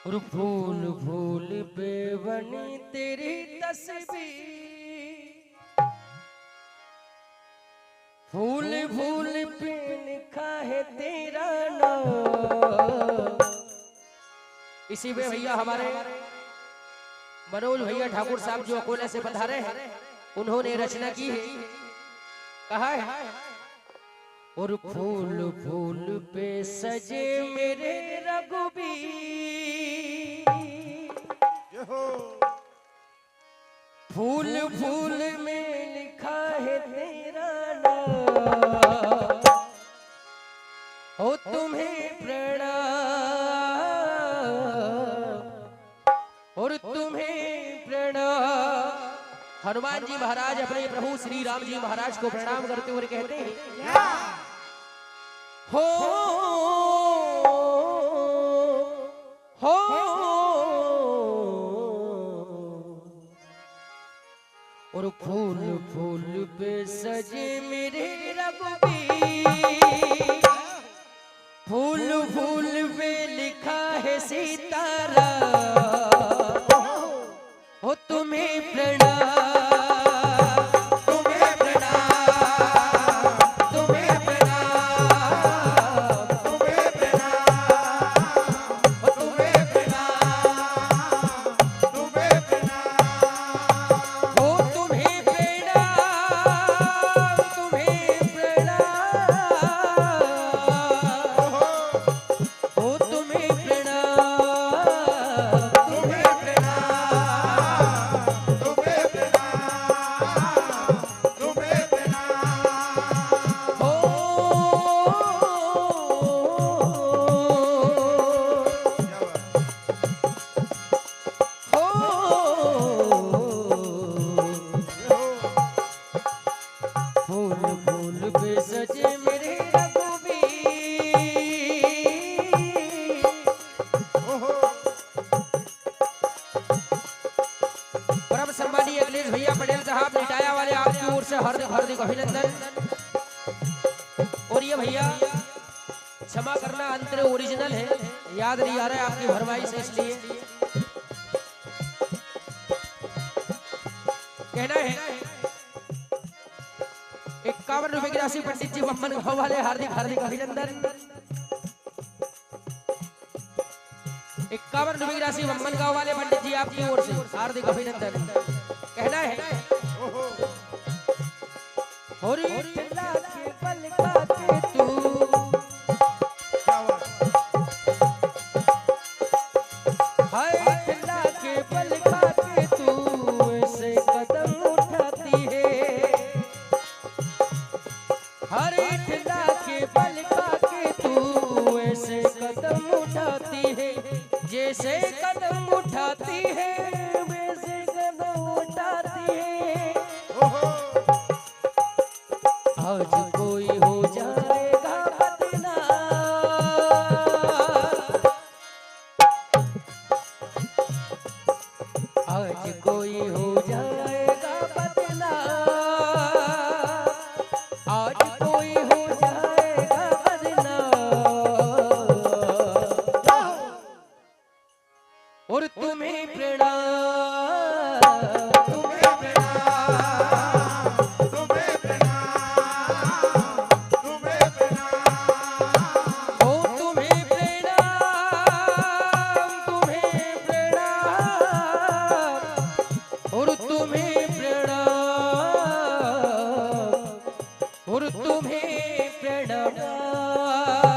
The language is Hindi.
और फूल फूल पे बनी तेरी तस्वीर, फूल फूल पे लिखा है तेरा नाम। इसी में भैया हमारे मनोज भैया ठाकुर साहब जो अकोला से पधारे हैं, उन्होंने रचना की है, कहा है और फूल फूल पे सजे मेरे रघुबीर, फूल फूल में लिखा है तेरा नाम, हो तुम्हें प्रणाम और तुम्हें प्रणाम। हनुमान जी महाराज अपने प्रभु श्री राम जी महाराज को प्रणाम करते हुए कहते हैं हो और फूल फूल पे सजे मेरे रघुबीर, फूल फूल पे लिखा है सीताराम, हो तुम्हें प्रणाम। हार्दिक हार्दिक अभिनंदन। और ये भैया क्षमा करना, अंतर ओरिजिनल है, याद नहीं आ रहा है आपकी भरवाई से, इसलिए कहना है 51 रुपए की राशि पंडित जी बम्बन गांव वाले, हार्दिक हार्दिक अभिनंदन। 51 रुपए की राशि बम्बन गांव वाले पंडित जी आपकी ओर से हार्दिक अभिनंदन। कहना है और ठंडा के पल खाते तू, हाय ठंडा के पल खाते तू ऐसे कदम उठाती है, हर ठंडा के पल खाते तू ऐसे कदम उठाती है, जैसे कदम उठाती है वैसे कदम उठाती है। आज कोई हो जाएगा बदनाम, आज कोई हो जाएगा बदनाम, आज कोई हो जाएगा बदनाम और तुम्हें प्रणाम। और तुम्हें प्रणाम।